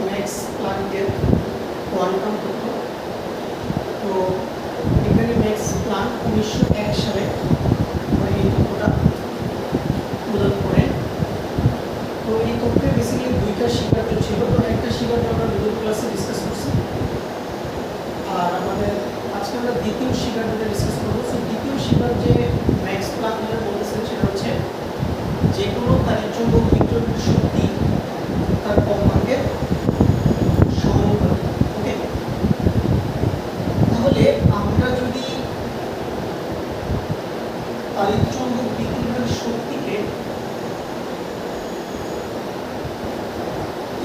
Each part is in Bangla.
ম্যাক্স প্ল্যাঙ্কের কোয়ান্টাম তত্ত্ব। তো এখানে ম্যাক্স প্ল্যাঙ্ক 1901 সালে এই তত্ত্বটা প্রদান করেন। তো এই তত্ত্বে বেসিক্যালি দুইটা স্বীকার্য ছিল। তো একটা স্বীকার্য আমরা বিগত ক্লাসে ডিসকাস করছি, আর আমাদের আজকে আমরা দ্বিতীয় স্বীকার্যটা ডিসকাস করবো। তো দ্বিতীয় স্বীকার্যে ম্যাক্স প্ল্যাঙ্ক যেটা বলতেছেন সেটা হচ্ছে যে কোনো তাড়িৎ-চৌম্বক বিকিরণের শক্তি তার কম্পাঙ্কের সমানুপাতিক। ওকে, তাহলে আমরা যদি তাড়িৎ-চৌম্বক বিকিরণের শক্তিকে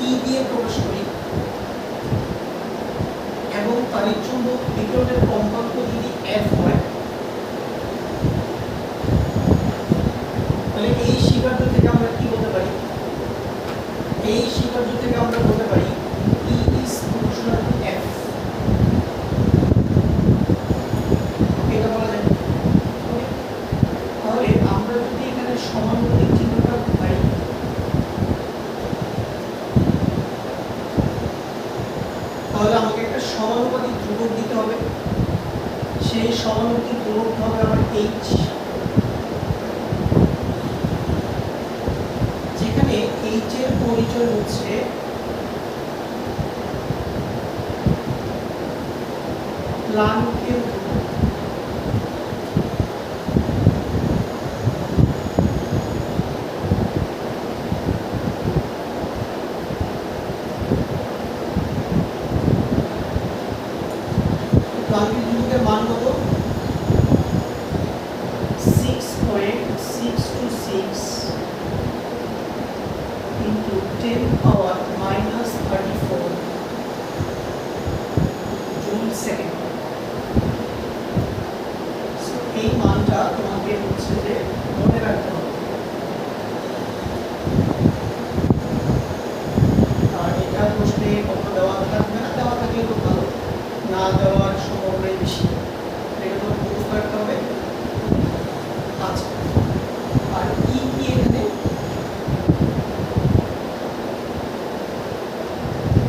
E দিয়ে প্রকাশ করি এবং তাড়িৎ-চৌম্বক বিকিরণের কম্পাঙ্ক যদি F হয়, তাহলে এই স্বীকার্য থেকে আমরা কি বলতে পারি? এই স্বীকার্য থেকে আমরা বলতে পারি E is proportional to F। এটা বলা যায়। তাহলে আমরা যদি এখানে সমানুপাতিক চিহ্নটা পাই, তাহলে আমাকে একটা সমানুপাতিক ধ্রুবক দিতে হবে। সেই সমানুপাতিক ধ্রুবকটা হবে আমার H, যেখানে H এর পরিচয় হচ্ছে প্ল্যাঙ্কের ধ্রুবক। প্ল্যাঙ্কের ধ্রুবকের মান কত? 6.626 into 10 power minus 34 joule second. এই মানটা তোমাকে হচ্ছে যে মনে রাখতে হবে। আর এটা প্রশ্নে কখনো দেওয়া থাকবে না, দেওয়া থাকলে খুব ভালো, না দেওয়ার সম্ভাবনাই বেশি। এটা তোমাকে মুখস্থ রাখতে হবে। আচ্ছা, আর কি কি এখানে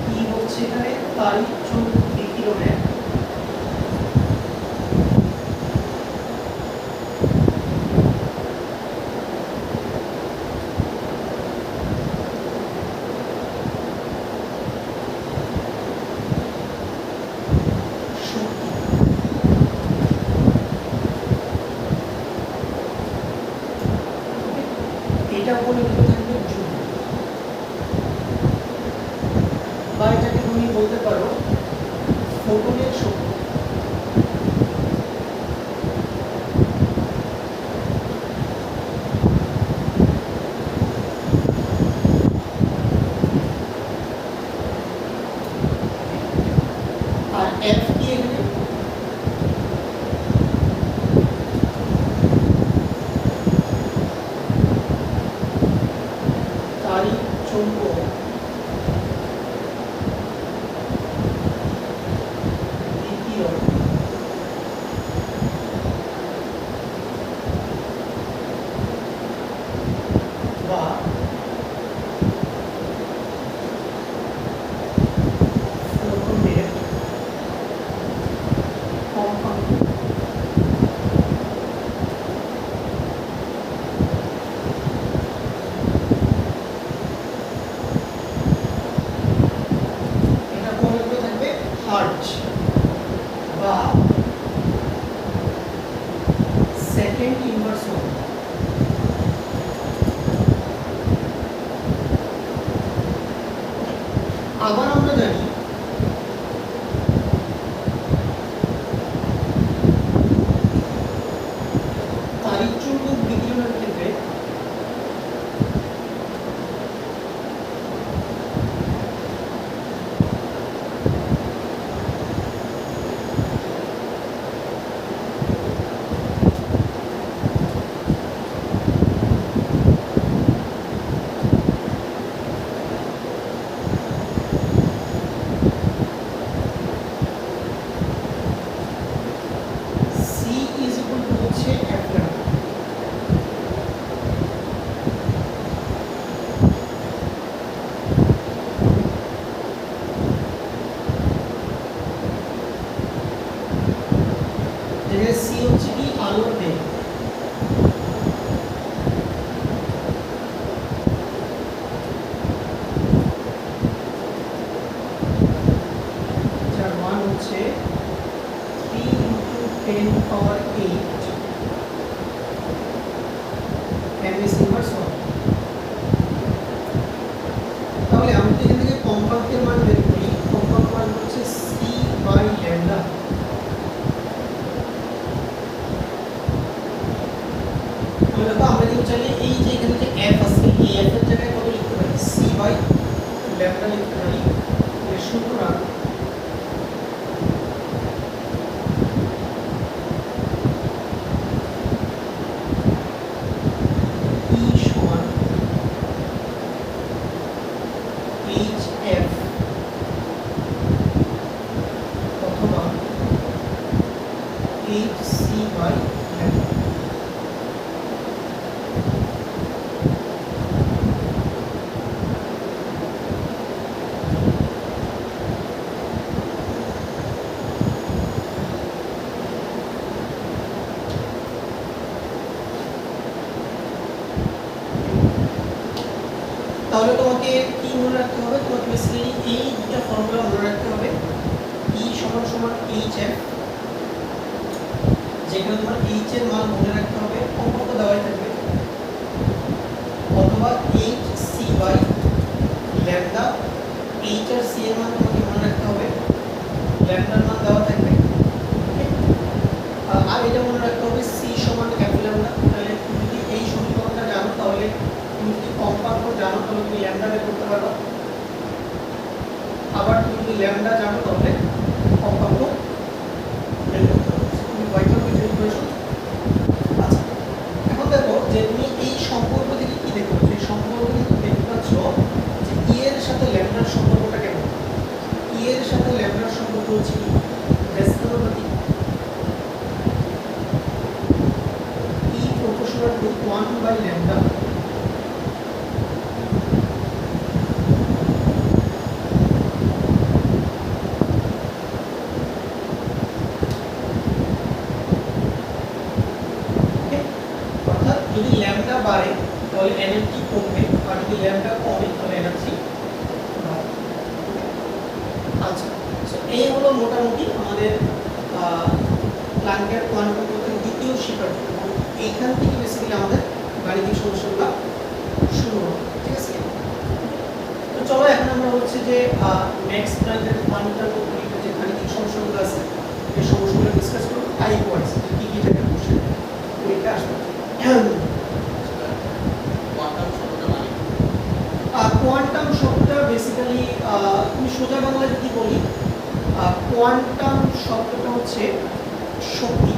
কি হচ্ছে? এখানে তাড়িৎ-চৌম্বক বিকিরণের এটা পরিণত থাকবে জুল, বা এটাকে তুমি বলতে পারো ফোটনের শক্তি। আর F কি এখানে? তাড়িৎ-চৌম্বক বিকিরণ বা ফোটনের কম্পাঙ্ক। এটা পরিণত থাকবে হার্টজ বা সেকেন্ড ইনভার্স ল। আবার আমরা জানি তাড়িৎ-চৌম্বক বিকিরণের ক্ষেত্রে 10 power 8 ms ইনভার্স 1। তাহলে আমি যদি এখান থেকে কম্পাঙ্কের মান বের করি, কম্পাঙ্ক মান হচ্ছে c বাই ল্যামডা। তাহলে দেখো আমরা যদি চাইলে এই যে এখানে যে f আছে এই f এর জায়গায় কত লিখতে পারি, c বাই ল্যামডা লিখতে পারি। সুতরাং E সমান hf অথবা hc বাই ল্যামডা। তাহলে তোমাকে কি মনে রাখতে হবে, তোমাকে বেসিক্যালি এই দুটো ফর্মুলা মনে রাখতে হবে। E সমান সমান hf, যেখানে তোমার h এর মান মনে রাখতে হবে, কম্পাঙ্ক দেওয়াই থাকবে, অথবা hc বাই ল্যামডা। h আর c এর মান তোমাকে মনে রাখতে হবে, ল্যামডার মান দেওয়া থাকবে। আর এটা মনে রাখতে হবে c সমান ক্যাপিটাল ল্যামডা। তাহলে তুমি যদি এই সমীকরণটা জানো, তাহলে তুমি যদি কম্পাঙ্ক জানো তাহলে তুমি ল্যামডা বের করতে পারবে। আবার তুমি যদি ল্যামডা জানো তাহলে কম্পাঙ্ক বের করতে পারবে। তুমি বৈকল্পিক ইকুয়েশন। আচ্ছা, এখন দেখো যে তুমি এই সম্পর্ক থেকে কি দেখতে পাচ্ছ, এই সম্পর্ক কিন্তু দেখতে পাচ্ছ যে ই এর সাথে ল্যামডার সম্পর্কটা কেমন। ই এর সাথে ল্যামডার সম্পর্ক হচ্ছে কি reciprocity, E proportional to 1 by lambda. যদি ল্যামডা বাড়ে তাহলে এনার্জি কমবে, আর যদি ল্যামডা কমে তাহলে এনার্জি বাড়ে। আচ্ছা, সো এই হলো মোটামুটি আমাদের প্ল্যাঙ্কের কোয়ান্টাম মেথডের দ্বিতীয় শিকার। এইখান থেকে বেসিক্যালি আমাদের গাণিতিক সমস্যাগুলো শুরু হবে। ঠিক আছে, তো চলো এখন আমরা হচ্ছে যে ম্যাক্স প্ল্যাঙ্কের কোয়ান্টাম মেথডের যে গাণিতিক সমস্যাগুলো আছে এই সমস্যাগুলো ডিসকাস করব। টাইপ ওয়াইজ কি কি টাইপের কোশ্চেন পরীক্ষা আসবে। কোয়ান্টাম শব্দটা বেসিক্যালি তুমি সোজা বাংলায় যদি বলি, কোয়ান্টাম শব্দটা হচ্ছে শক্তি।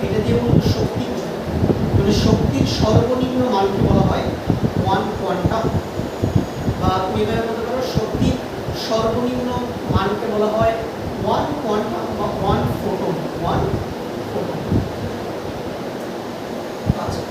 এটা দিয়ে বলতে শক্তি বোঝায়, মানে শক্তির সর্বনিম্ন মানকে বলা হয় ওয়ান কোয়ান্টাম। বা তুমি এভাবে বলতে পারো শক্তির সর্বনিম্ন মানকে বলা হয় ওয়ান কোয়ান্টাম বা ওয়ান ফোটন। One photon. আচ্ছা,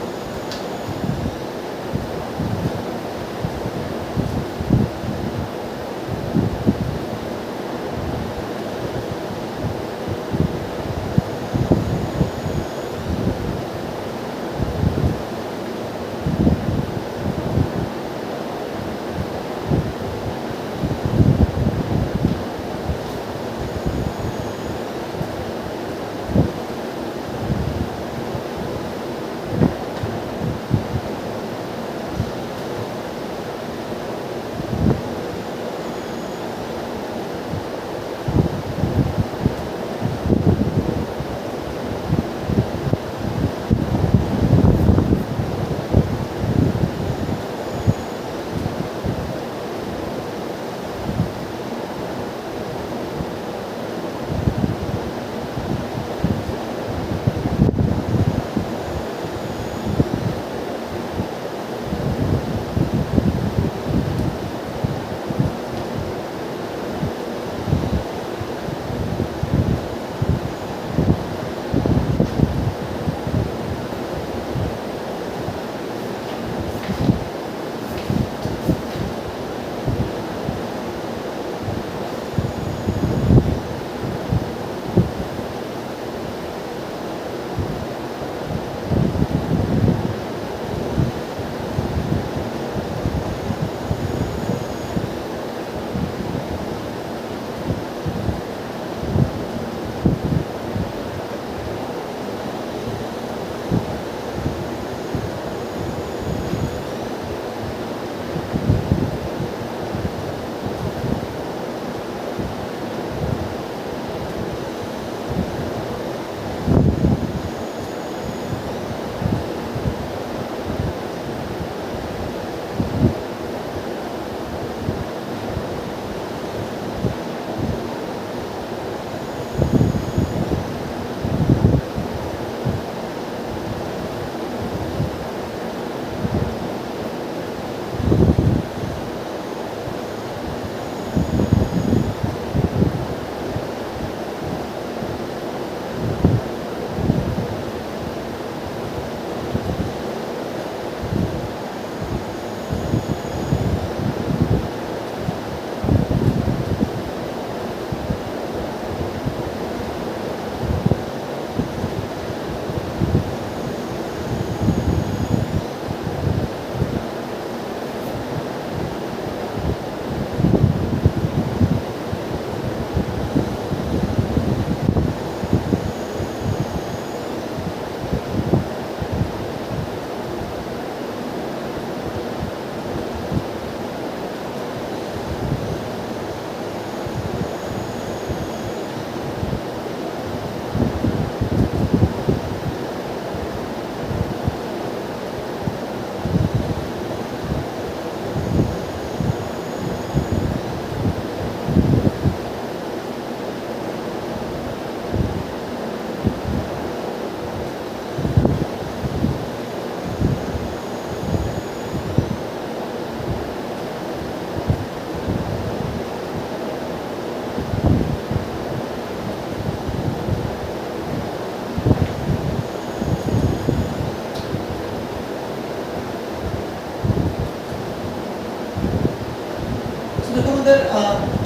দেখো আমাদের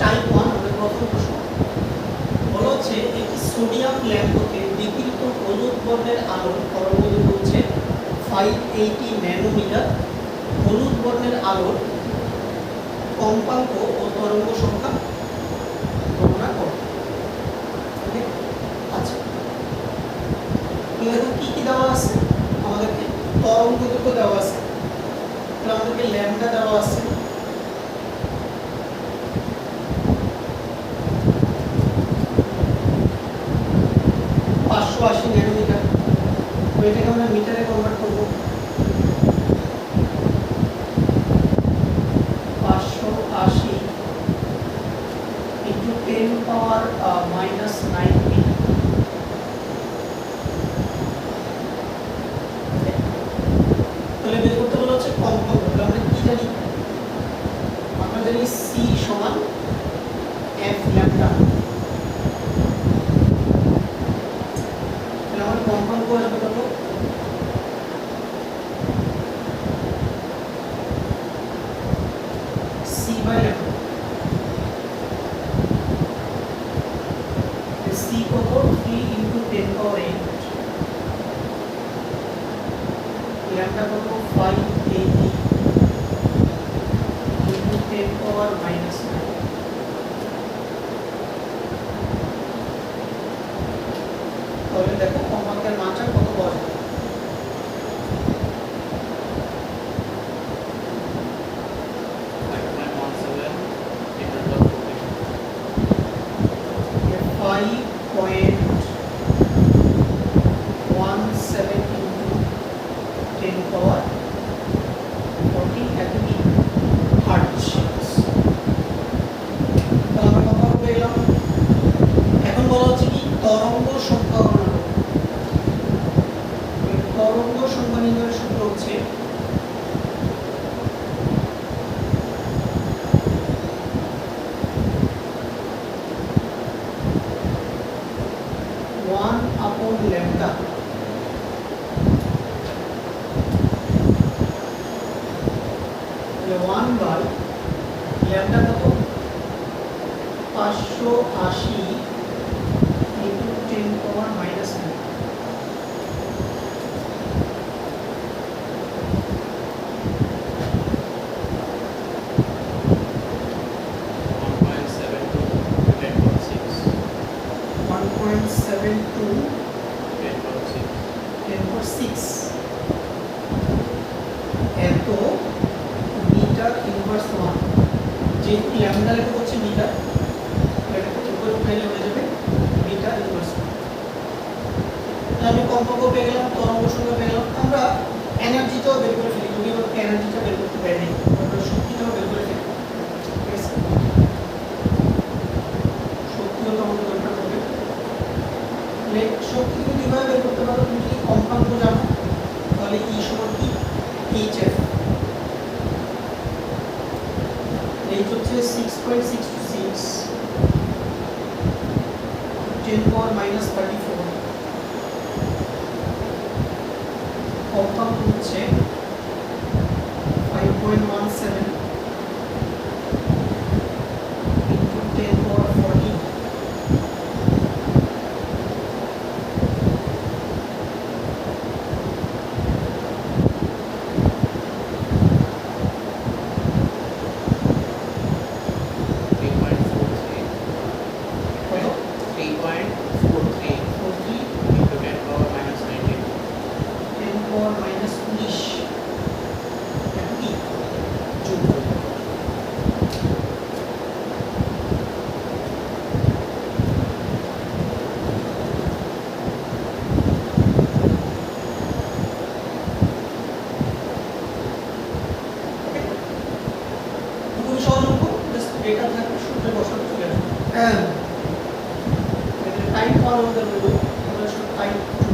টাইপ 1 আমাদের প্রথম প্রশ্ন বলা হচ্ছে একটি সোডিয়াম ল্যাম্প হতে বিকিরিত হলুদ বর্ণের আলোর তরঙ্গদৈর্ঘ্য হচ্ছে 580 ন্যানোমিটার। হলুদ বর্ণের আলোর কম্পাঙ্ক ও তরঙ্গ সংখ্যা গণনা করো। ওকে, আচ্ছা দেখো কি কি দেওয়া আছে, আমাদেরকে তরঙ্গ দৈর্ঘ্য দেওয়া আছে, তাহলে আমাদেরকে ল্যাম্বডা দেওয়া আছে 580 ন্যানোমিটার। তো এটাকে আমরা মিটারে কনভার্ট করব। 580 ইনটু 10 পাওয়ার -90। তাহলে বের করতে বলা হচ্ছে কম্পাঙ্ক। তাহলে আমরা কি জানি, আমরা জানি সি সমান এফ ল্যাম্বডা। তাহলে আমার কম্পাঙ্ক আসবে কত, সি বাই ল্যাম্বডা। সি কত 3 ইনটু 10 পাওয়ার 8, ল্যাম্বডা কত 580 ইনটু 10 পাওয়ার -9। তাহলে দেখো কম্পাঙ্কের মানটা কত পাওয়া যাবে। 5.17 ইনটু 10 পাওয়ার 14 এত কি হার্টজ। তাহলে আমরা কম্পাঙ্ক পেয়ে গেলাম। এখন বলা হচ্ছে কি তরঙ্গ সংখ্যা গণনা করো। তরঙ্গ সংখ্যা নির্ণয়ের সূত্র হচ্ছে one upon lambda one by lambda কত 580 ইনটু 10 পাওয়ার -9। এত মিটার ইনভার্স 1। যেহেতু ল্যাম্বডা লেখা হচ্ছে মিটার, এটাকে উপরে উঠাইলে হয়ে যাবে মিটার ইনভার্স 1। তাহলে আমি কম্পাঙ্ক পেয়ে গেলাম, তরঙ্গ সংখ্যা পেয়ে গেলাম। আমরা এনার্জিটাও বের করে ফেলি, যদি আমরা এনার্জিটা বের করতে পারি, আমরা শক্তিটাও বের করে ফেলি। ঠিক আছে, শক্তিও তো আমাদের দরকার হবে। তাহলে শক্তি তুমি কিভাবে বের করতে পারো, তুমি যদি কম্পাঙ্ক জানো তাহলে ই সমান কি এইচএফ। এইচ হচ্ছে 6.626 10 পাওয়ার -34। কম্পাঙ্ক হচ্ছে 5.17 ইনটু 10 পাওয়ার 14। এটা থাকবে সূত্রে বসাতে চলে আসবে। হ্যাঁ, এটা টাইপ 1 আমাদের হলো, আমরা সব টাইপ 2।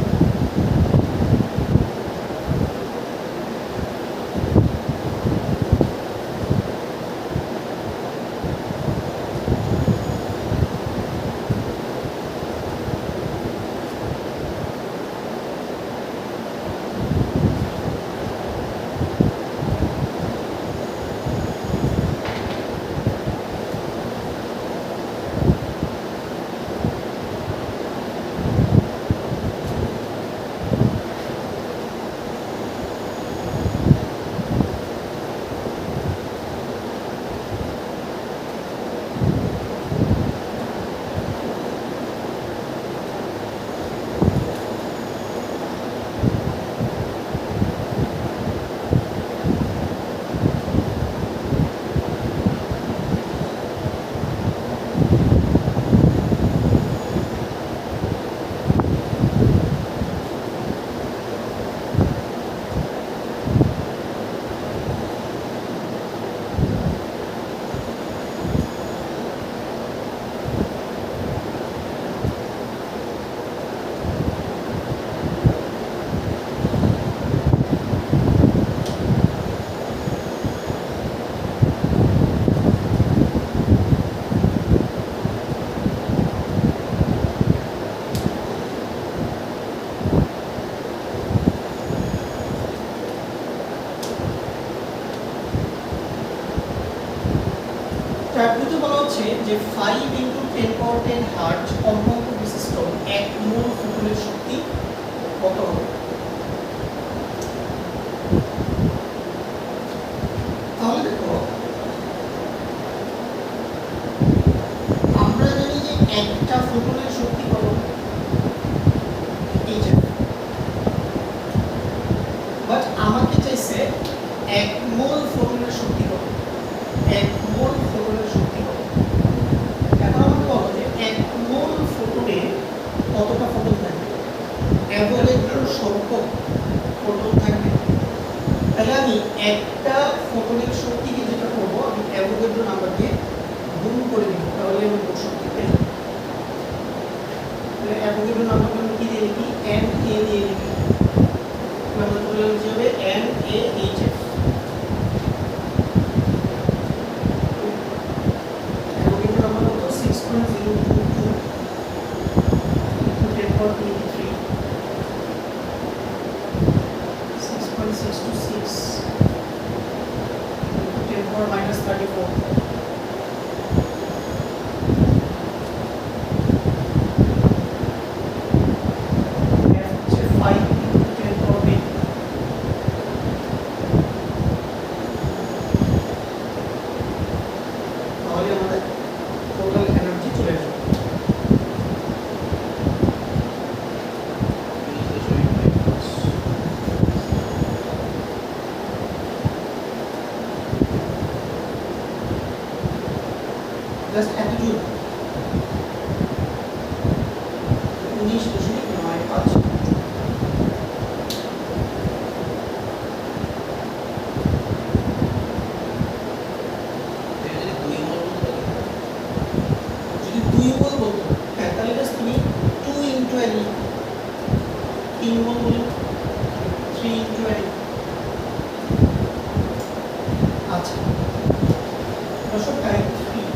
ট্যাবলুতে বলা হচ্ছে যে 5 ইন্টু 10 পাওয়ার 10 হার্জ কম্পাঙ্ক বিশিষ্ট এক মোল ফোটনের শক্তি কত হবে? তাহলে দেখো আমরা জানি যে একটা ফোটনের শক্তি কত, এই যে, বাট আমাকে চাইছে এক মোল ফোটনের শক্তি কত, এক মোল ফোটনের শক্তি কত। এখন আমাকে বলো যে এক মোল ফোটনে কতটা ফোটন থাকবে, অ্যাভোগাড্রোর সংখ্যক ফোটন থাকবে। তাহলে আমি একটা ফোটনের শক্তিকে যেটা করবো, আমি অ্যাভোগাড্রো নাম্বার দিয়ে গুণ করে দিব, তাহলে আমি মোট শক্তি পেয়ে যাবো। তাহলে অ্যাভোগাড্রো নাম্বারটা আমি কি দিয়ে লিখি, এন এ দিয়ে লিখি, আমরা চলে যাবে N A H F. Avogadro number কত, 6.022 10 power 23, 6.626 10 power minus 34, F হচ্ছে 5 into 10 power 8, তাহলে আমাদের টোটাল এনার্জি চলে আসবে। জাস্ট এত জুল, 19.95। যদি 2 মোল বলতো, হ্যাঁ, তাহলে জাস্ট তুমি 2 ইন্টু এন, 3 মোল বলে 3 ইন্টু এন। আচ্ছা, দশক টাইম 3।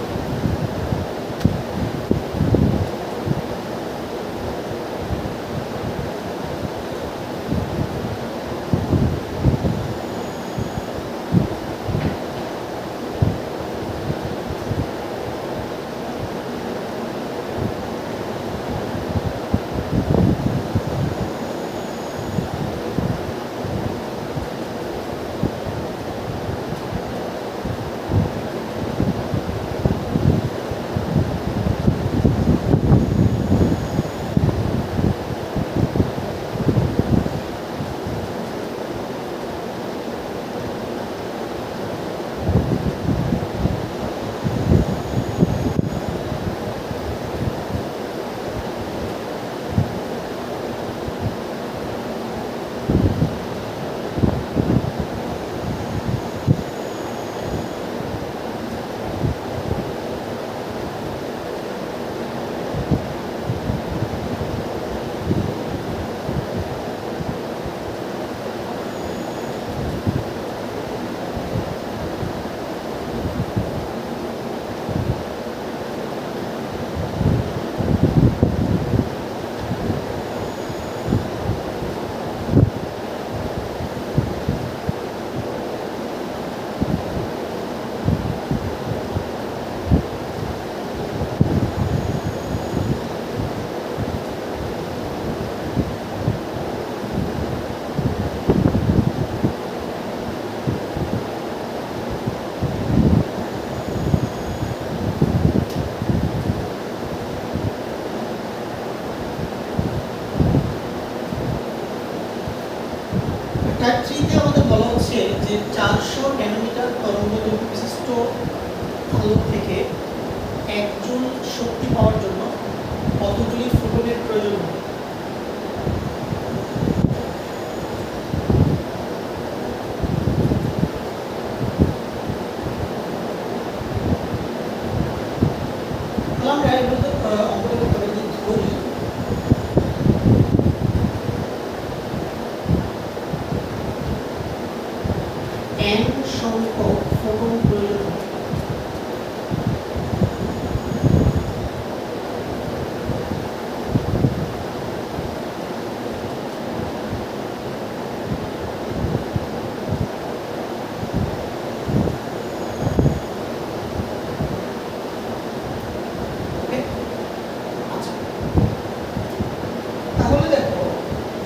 টাইপ 3 তে আমাদের বলা হচ্ছে যে 400 ন্যানোমিটার তরঙ্গদৈর্ঘ্য বিশিষ্ট আলো থেকে একজন শক্তি পাওয়ার জন্য কতগুলি ফোটনের প্রয়োজন হবে। আমরা এগুলো অঙ্কটা করতে পারি, ধরি n সংখ্যক ফোটন প্রয়োজন হবে।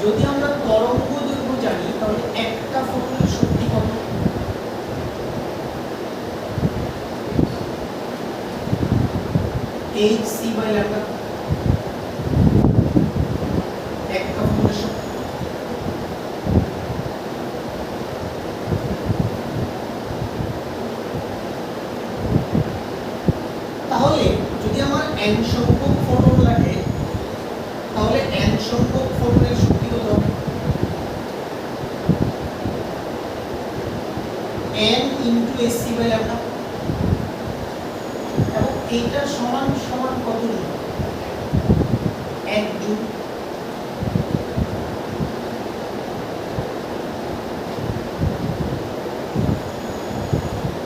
যদি আমরা তরঙ্গ দৈর্ঘ্য জানি তাহলে একটা ফোটনের শক্তি কত? hc বাই ল্যামডা, একটা ফোটনের শক্তি। তাহলে যদি আমার n সংখ্যক ফোটন লাগে তাহলে n সংখ্যক ফোটনের শক্তি কত হবে? n into hc by lambda, এবং এইটা সমান সমান কত জুল? 1 জুল।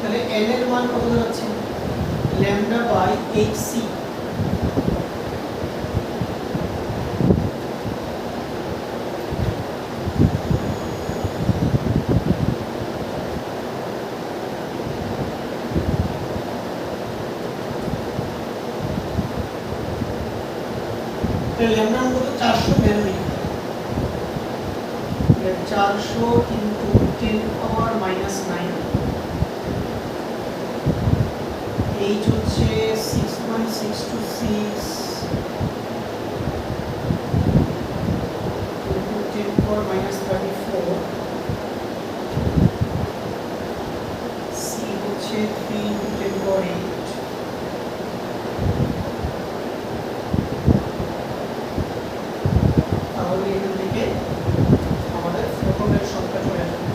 তাহলে n এর মান কত দাঁড়াচ্ছে? Lambda by hc। ল্যামডা কত? 400 nanometre. 400 into 10 power minus 9, H হচ্ছে 6.626 ইনটু 10 পাওয়ার মাইনাস 34, সি হচ্ছে 3 ইনটু 10 পাওয়ার 8। তাহলে এখান থেকে আমাদের ফোটনের সংখ্যা চলে আসবে।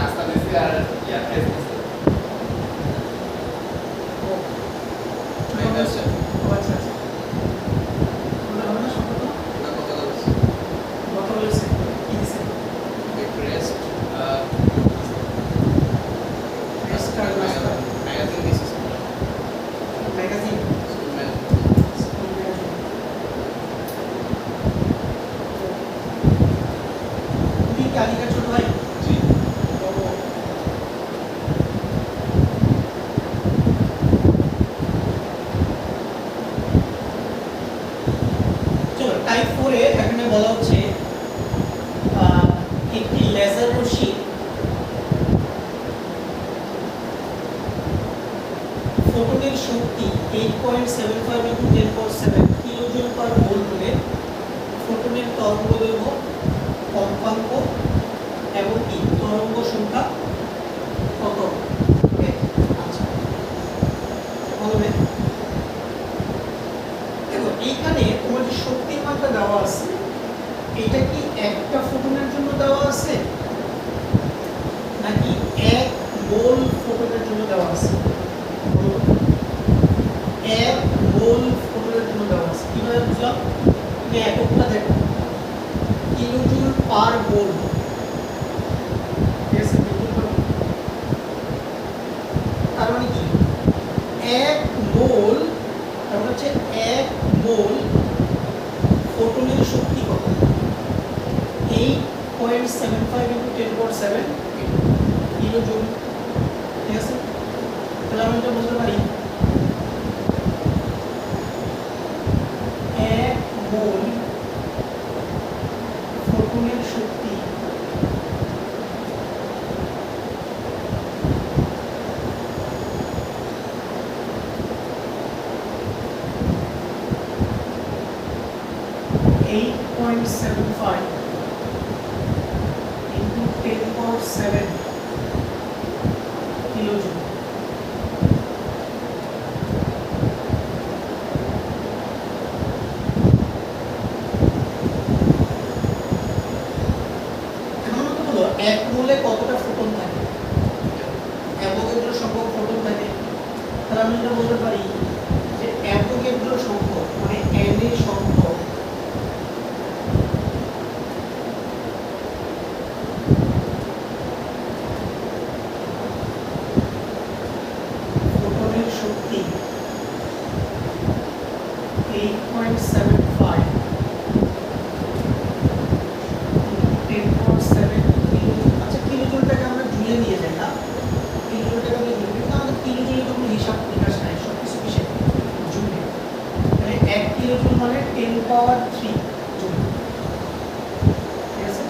নাস্তা দিছি আর ইয়ার খাইছি আচ্ছা আচ্ছা বলা হবে না সম্পর্ক না কত দাস কথা বলেছে কি দিছে রেস্ট রেস্টার নাস্তা ম্যাগাজিন দিছি ম্যাগাজিন তুমি কালিকা ছোট ভাই জি চলো টাইপ 4 এ এখানে বলা হচ্ছে একটি লেজার রশ্মি ফোটনের শক্তি 8.75 into 10^7 কিলোজুল পার মোল হলে ফোটনের তরঙ্গদৈর্ঘ্য কম্পাঙ্ক এবং কি তরঙ্গ সংখ্যা কত ওকে আচ্ছা বলবে দেখো এইখানে তোমার যে শক্তির মাত্রা দেওয়া আছে এটা কি একটা ফোটনের জন্য দেওয়া আছে নাকি এক মোল ফোটনের জন্য দেওয়া আছে বলো এক মোল ফোটনের জন্য দেওয়া আছে কিভাবে বুঝলাম তুমি এককটা দেখো কিলোজুল পার মোল ঠিক আছে তার মানে কি এক মোল তার মানে হচ্ছে এক মোল ফোটনের শক্তি কত 8.75 into 10^7 কিলোজুল ঠিক আছে তাহলে আমি এটা বলতে পারি এক মোল ফোটনের শক্তি eight point seven five into 10^7 kilojoule এক মোলে কতটা ফোটন থাকে অ্যাভোগাড্রো সংখ্যক ফোটন থাকে তাহলে আমি এটা বলতে পারি যে অ্যাভোগাড্রো সংখ্যক মানে n এর সংখ্যক ফোটনের শক্তি 8.75 আচ্ছা কিলোজুলটাকে আমরা জুলে নিয়ে যাই না কিলোজুলটাকে আমরা জুলে কিন্তু আমাদের কিলোজুলে তো কোনো হিসাব নিকাশ নাই সব কিছু কিসে জুলে মানে 1 কিলোজুল মানে 10^3 জুল ঠিক আছে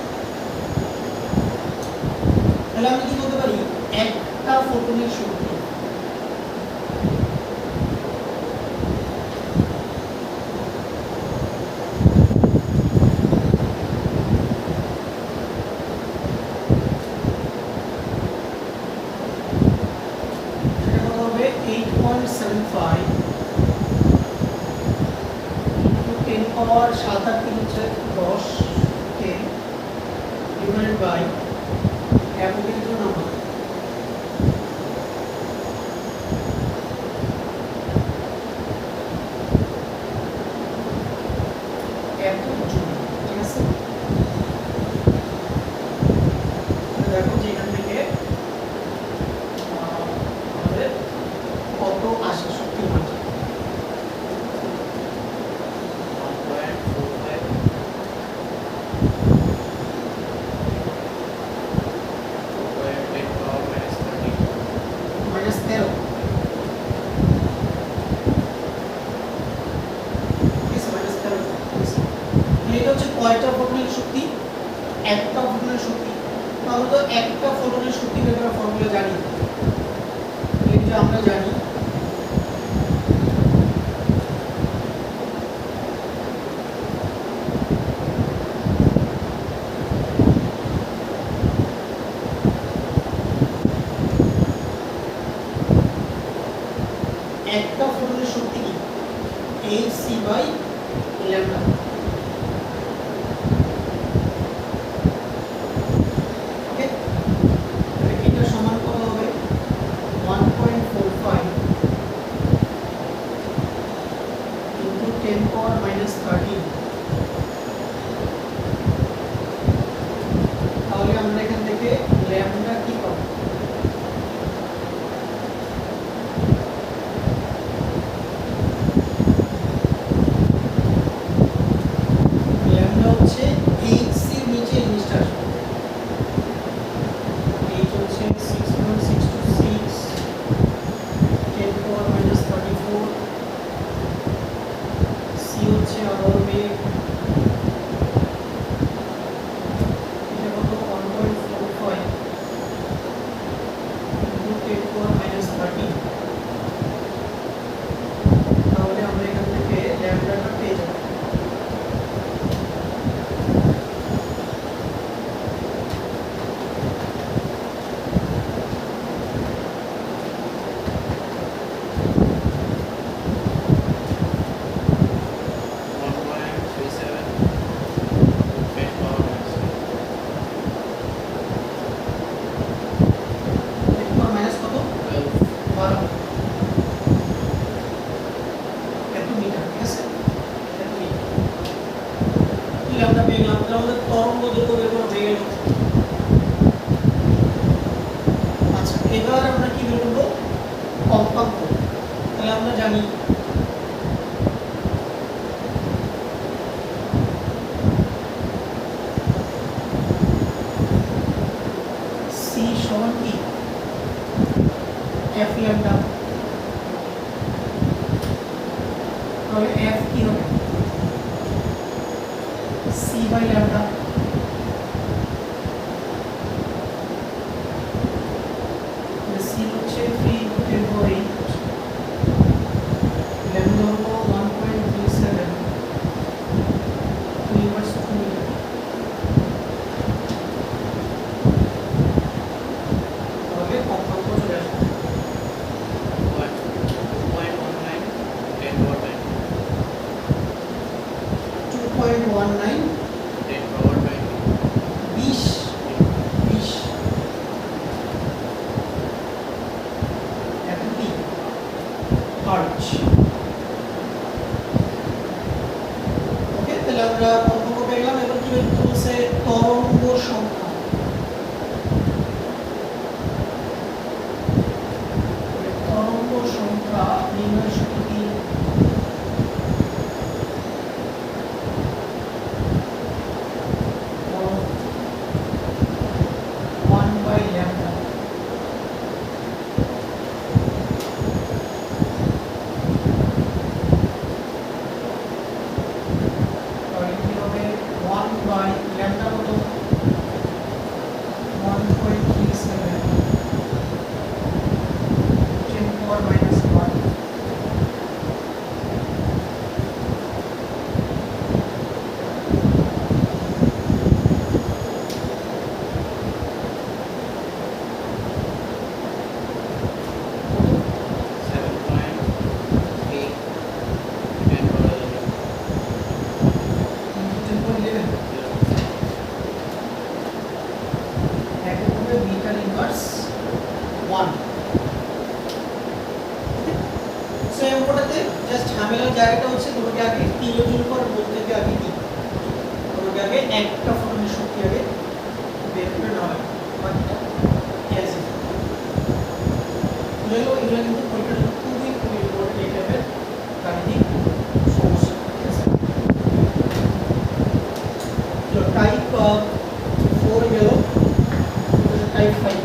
তাহলে আমি কি বলতে পারি একটা ফোটনের শক্তি সেটা কত হবে 8.75 into 10^7 হচ্ছে 10 divided by অ্যাভোগাড্রো নাম্বার এত জুল ঠিক আছে দেখো যে এখান থেকে আমাদের কত আসে শক্তির মাত্রা 13 এটা হচ্ছে কয়টা ফোটনের শক্তি একটা ফোটনের শক্তি তাহলে তো একটা ফোটনের শক্তি বের করার ফর্মুলা জানি এই যে আমরা জানি একটা ফোটনের শক্তি কি hc বাই ল্যামডা ওকে আমাদের তরঙ্গ দৈর্ঘ্য বের করা হয়ে গেল। আচ্ছা, এবার আমরা কি বের করবো? কম্পাঙ্ক। তাহলে আমরা জানি সি সমান কি এফ ল্যামডা। তাহলে এফ কি হবে? C by lambda. সি হচ্ছে 3 × 10⁸, ল্যামডা হলো 1.37, ইনভার্স 2 মিটার। তাহলে কম্পাঙ্ক চলে আসবে 2.19 20 এত কি হার্জ। ওকে, তাহলে আমরা কম্পাঙ্ক পেলাম। এবার কি বের করতে বলছে? তরঙ্গ সংখ্যা। তরঙ্গ সংখ্যা নির্ণয় সূত্র কি? ঝামেলার জায়গাটা হচ্ছে তোমাকে আগে কিলোজুল পার ভোল্ট থেকে আগে কি তোমাকে আগে একটা ফোটনের শক্তি আগে বের করে নেওয়া হয়। বাকিটা গ্যাস এগুলো কিন্তু পরীক্ষার খুবই ইম্পর্টেন্ট এই টাইপের গাণিতিক সমস্যা। ঠিক আছে, তো টাইপ 4 গেল, টাইপ 5।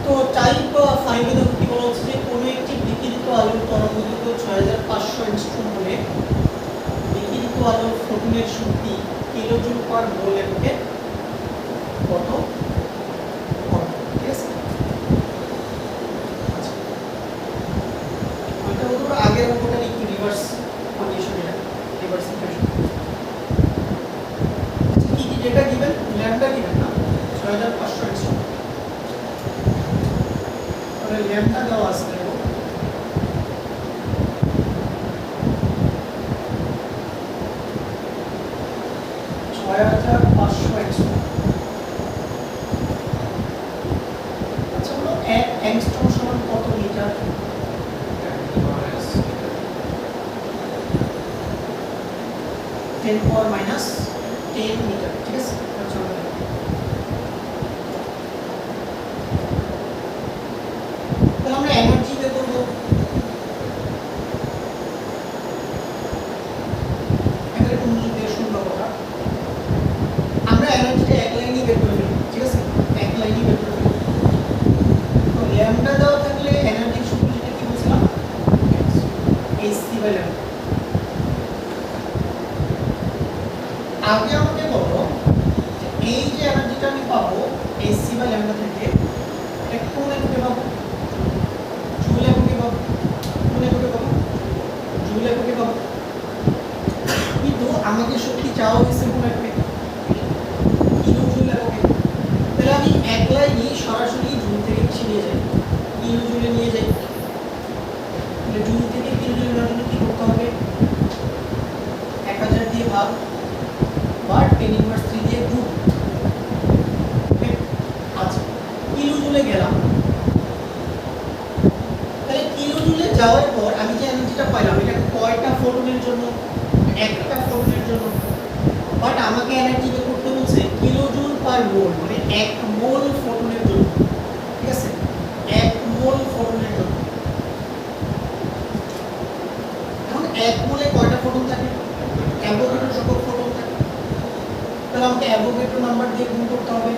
তো টাইপ 5 এর কি বলা হচ্ছে যে কোনো একটি বিকিরিত আলোর তরঙ্গদৈর্ঘ্য 6500 অ্যাংস্ট্রোম হলে বিকিরিত আলোর ফোটনের শক্তি কিলোজুল পার মোল এককে কত হবে, ঠিক আছে? আচ্ছা, ওইটা হলো আগের অঙ্কটা একটু রিভার্স কন্ডিশন, এটা রিভার্স ইকুয়েশন। আচ্ছা, কি কি ডেটা দিবেন? ল্যাম্ডা দিবেন না, 6500 অ্যাংস্ট্রোম। তাহলে ল্যাম্ডা দেওয়া আছে দেখো, ছয় হাজার পাঁচশো অ্যাংস্ট্রোম। আচ্ছা, বলো এক অ্যাংস্ট্রোম সমান কত মিটার? 10 পাওয়ার মাইনাস 10 মিটার, ঠিক আছে? আচ্ছা, তাহলে আমরা এনার্জি বের করব। এখানে একটু মনোযোগ দিয়ে শুনবো কথা। আমরা এনার্জিটা এক লাইনই বের করে ফেলি, ঠিক আছে? এক লাইনই বের করে ফেলি। তো ল্যাম্ডা দেওয়া থাকলে এনার্জির সূত্রটা কি বলছিলাম? hc by lambda. আগে আমাকে বলো যে এই যে এনার্জিটা আমি পাবো hc বাই ল্যাম্ডা থেকে, এটা কোন এককে পাবো? জুল এককে পাবো। কোন এককে পাবো? জুল এককে পাবো। কিন্তু আমাকে শক্তি চাওয়া হয়েছে কোন এককে? কিলো জুল এককে। তাহলে আমি এক লাইনই সরাসরি জুল থেকে কিসে নিয়ে যাই? কিলো জুলে নিয়ে যাই। তাহলে জুল থেকে কিলো জুলে নেওয়ার জন্য কি করতে হবে? 1000 দিয়ে ভাগ বা 10 ইনভার্স 3 দিয়ে গুণ। ওকে, আচ্ছা, কিলো জুলে গেলাম। তাহলে কিলো জুলে যাওয়ার পর আমি যে এনার্জিটা পাইলাম, এটা কয়টা ফোটনের জন্য? একটা ফোটনের জন্য। বাট আমাকে এনার্জি বের করতে বলছে কিলো জুল পার মোল, মানে 1 মোল ফোটনের জন্য, ঠিক আছে? 1 মোল ফোটনের জন্য। এখন 1 মোলে কয়টা ফোটন থাকে? অ্যাভোগাড্রো সংখ্যক ফোটন থাকে। তাহলে আমাকে অ্যাভোগাড্রো নাম্বার দিয়ে গুণ করতে হবে,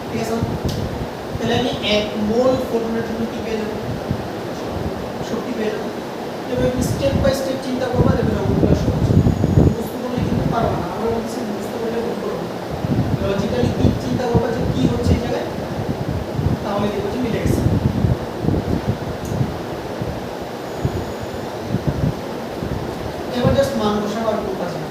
ঠিক আছে? তাহলে আমি 1 মোল ফোটনের জন্য কি পেয়ে যাব? শক্তি পেয়ে যাব। তবে আমি স্টেপ বাই স্টেপ চিন্তা করবো, দেখবেন অঙ্কগুলো সহজ। মুখস্থ করলে কিন্তু পারবা না, আমরা বলছি মুখস্থ করলে ভুল করবো। লজিক্যালি কি চিন্তা করবা যে কি হচ্ছে এই জায়গায়, তাহলে দেখবো যে মিলে গেছে। এবার জাস্ট মান বসাবো আর কোনো কাজ নেই।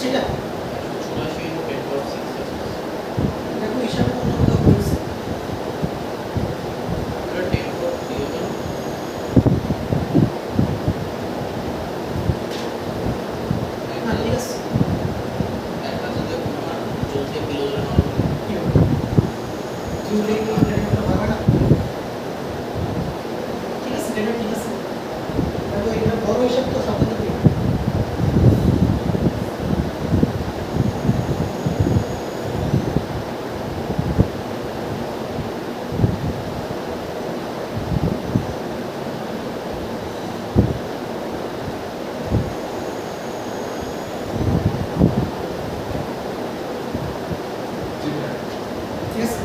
সেটা 184 into 10 power 6 দেখো হিসাবে অন্য কোথাও বলছে এটা 10 power 3 হবে না? না ঠিক আছে একটা যদি তোমার চলছে কিলোগ্রাম হবে। কি হবে জুলে কি এটা ভাবে না ঠিক আছে এটা ঠিক আছে দেখো এটা বড় হিসাব তো সাথে সাথে ঠিক আছে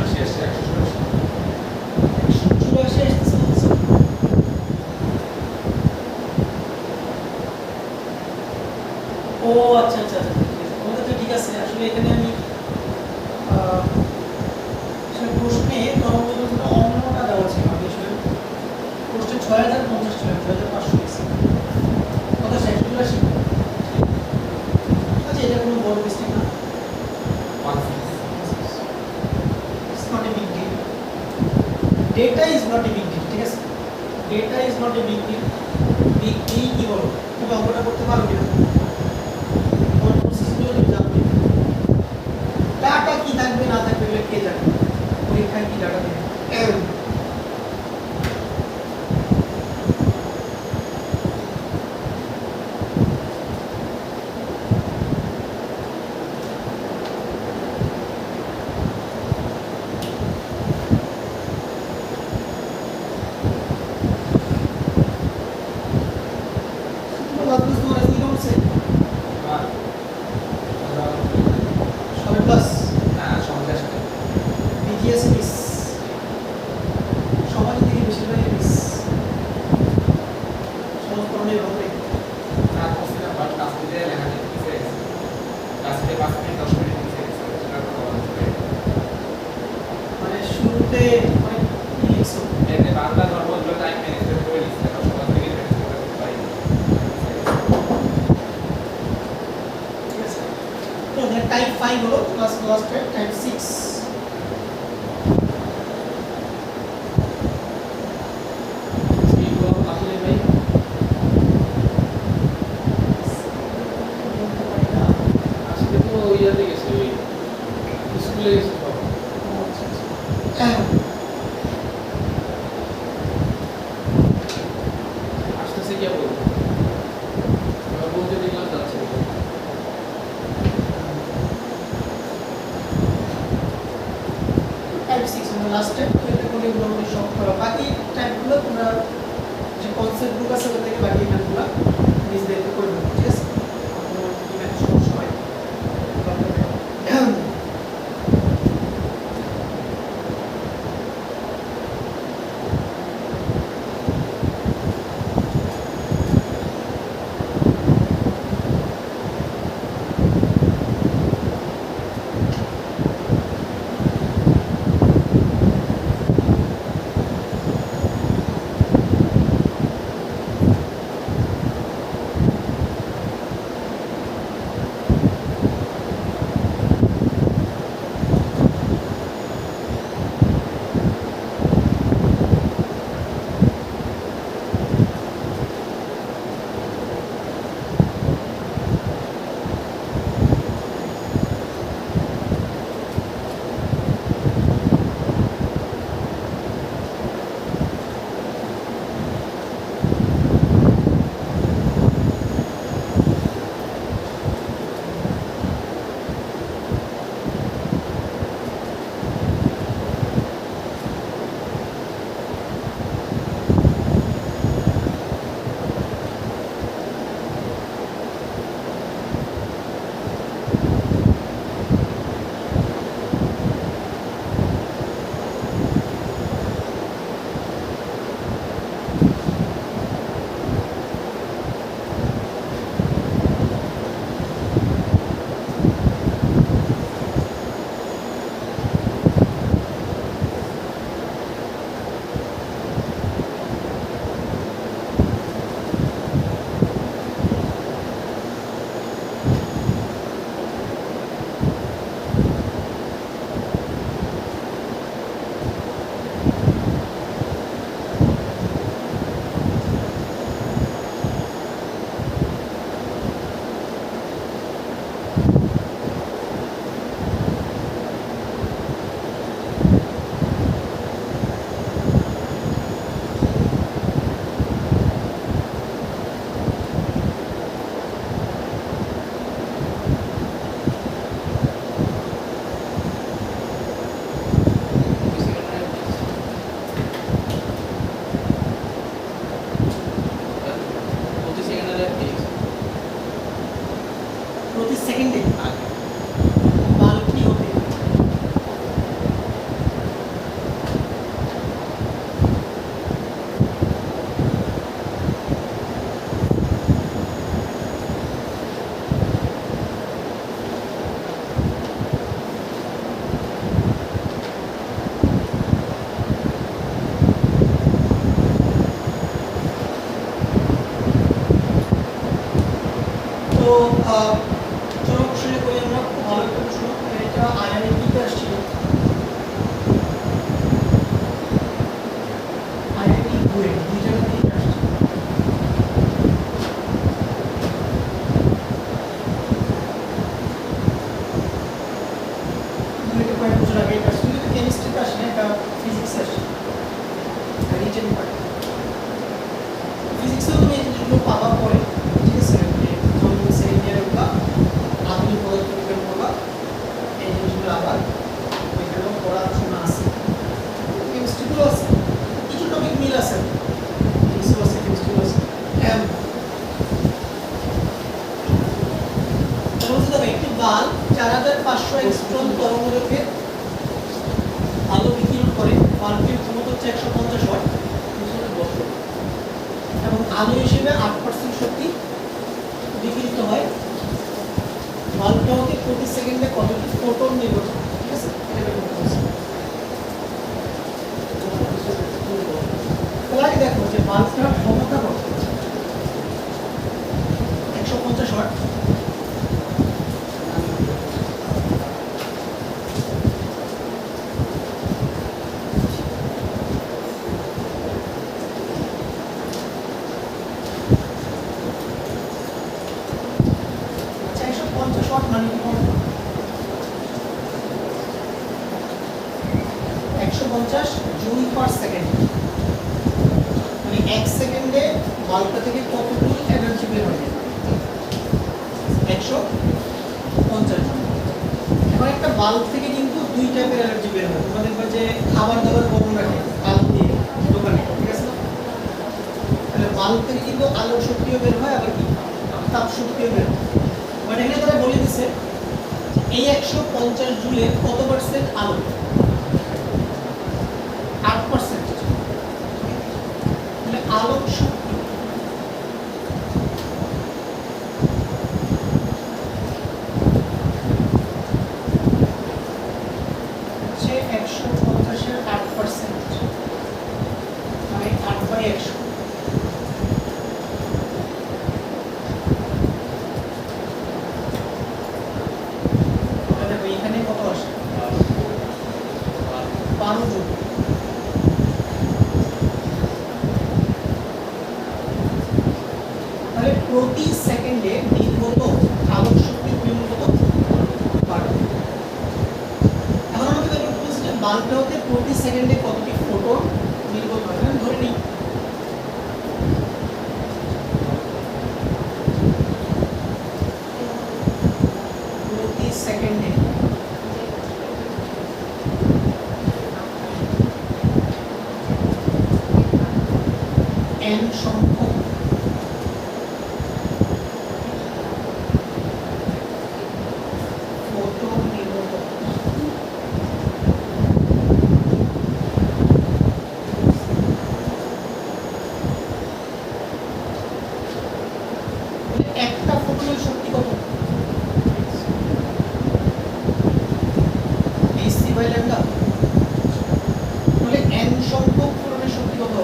84 আসতেছে বলছে ও আচ্ছা আচ্ছা আচ্ছা ঠিক আছে তোমাদের তো ঠিক আছে আসলে এখানে আমি আসলে প্রশ্নে তরঙ্গদৈর্ঘ্যটা অন্যটা দেওয়া ছিল আমি আসলে প্রশ্নে 6050 ছিল 6500 গেছে কথা 86 আচ্ছা এটা কোনো বড় মিস্টেক না it's not a big deal data is not a big deal ঠিক আছে data is not a big deal big deal কি বলো তুমি অঙ্কটা করতে পারো কিনা কোন প্রসেসগুলো তুমি জানবে ডাটা কি থাকবে না থাকবে এগুলো কে জানে পরীক্ষায় কি ডাটা দেবে তোমার কি করছে সবে প্লাস বিজিএস মিস সমাজ থেকে বেশিরভাগই মিস সংস্করণের ভাবে মানে শুরুতে অনেক কি লিখছো ঠিক আছে তো এখানে টাইপ 5 হলো প্লাস লাস্টে টাইপ 6 টাইপ 6 মানে লাস্টে তো এটা কোন মোটামুটি সব করা বাকি টাইপগুলো তোমরা যে কনসেপ্ট বুক আছে ওখান থেকে বাকি এখানগুলো নিজ দেখতে করে নেবো ঠিক আছে আপনার কি ম্যাথ সমস্যা হয় চলো প্রশ্নে করি আমরা, খুব ভালো একটা প্রশ্ন। এটা আইআইটিতে আসছিল, আইআইটি বুয়েট, দুই জায়গাতেই আসছে। বুয়েটে কয়েক বছর আগে এটা আসছিল, কিন্তু কেমিস্ট্রিতে আসে না, এটা ফিজিক্সে আসছে, রিটেন পার্ট। ফিজিক্সেও তুমি এই জিনিসগুলো পাবা পরে, ঠিক আছে? যখন তুমি সেকেন্ড ইয়ারে উঠবা, আধুনিক পদার্থবিজ্ঞান পড়বা, এই জিনিসগুলো আবার এখানেও পড়াশোনা আছে। কেমিস্ট্রিগুলো আছে, কিছু টপিক মিল আছে, ফিজিক্সও আছে, কেমিস্ট্রিও আছে। একটি বাল্ব 4500 অ্যাংস্ট্রম তরঙ্গদৈর্ঘ্যে আলো বিকিরণ করে। বাল্বটির ক্ষমতা হচ্ছে 150 ওয়াট এবং আলো হিসেবে 8% শক্তি বিকিরিত হয়। বাল্বটা হতে প্রতি সেকেন্ডে কতটি ফোটন নির্গত হয়, ঠিক আছে? এটা বের করতে হবে। তাহলে আগে দেখো যে বাল্বটার ক্ষমতা কত। 150 ওয়াট, মানে 150 জুল পার সেকেন্ড, মানে 1 সেকেন্ডে বাল্বটা থেকে কতটুকু এনার্জি বের হবে? 150 জুল। এখন একটা বাল্ব থেকে কিন্তু দুই টাইপের এনার্জি বের হয়। তোমরা দেখবে যে খাবার দাবার গরম রাখে বাল্ব দিয়ে দোকানে, ঠিক আছে না? তাহলে বাল্ব থেকে কিন্তু আলোর শক্তিও বের হয়, আবার কি তাপ শক্তিও বের হয়। মানে এখানে তারা বলে দিচ্ছে এই 150 জুলের কত পার্সেন্ট আলো? 8%। মানে আলোক শক্তি হচ্ছে 150-এর 8%, মানে 8/100। এখানে কত আসে? 12 জুল। তাহলে প্রতি সেকেন্ডে নির্গত আলোক শক্তির পরিমাণ কত? 12। এখন আমাকে বের করতে বলছে যে বাল্বটা হতে প্রতি সেকেন্ডে কতটি ফোটন নির্গত হয়। আমি ধরে নিই প্রতি সেকেন্ডে n সংখ্যক ফোটন নির্গত। একটা ফোটনের শক্তি কত? hc/λ। তাহলে n সংখ্যক ফোটনের শক্তি কত?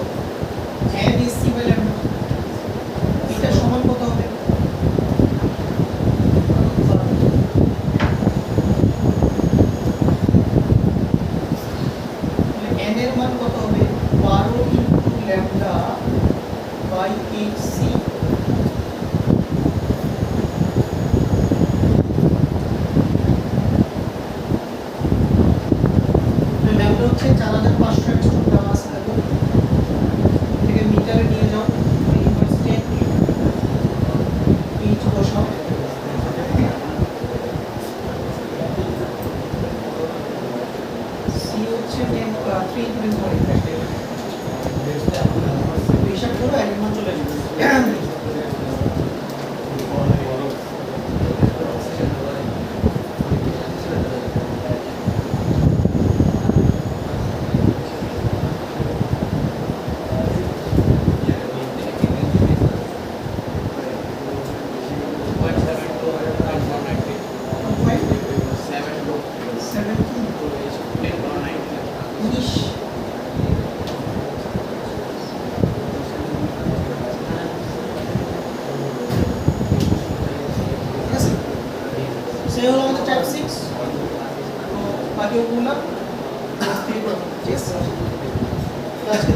n hc/λ। এটা সমান কত হবে? n এর মান কত হবে? 12 × λ/hc। ল্যাম্বডা হচ্ছে 4500 অ্যাংস্ট্রম দেওয়া আছে, দেখো থেকে মিটারে নিয়ে যাও, ইউনিভার্সিটি পিচ বসাও। সি হচ্ছে 3 হিসাব করো, এর মান চলে যাবে। এই হলো আমাদের টাইপ 6, তো বাকি ওগুলো ঠিক আছে। তো আজকে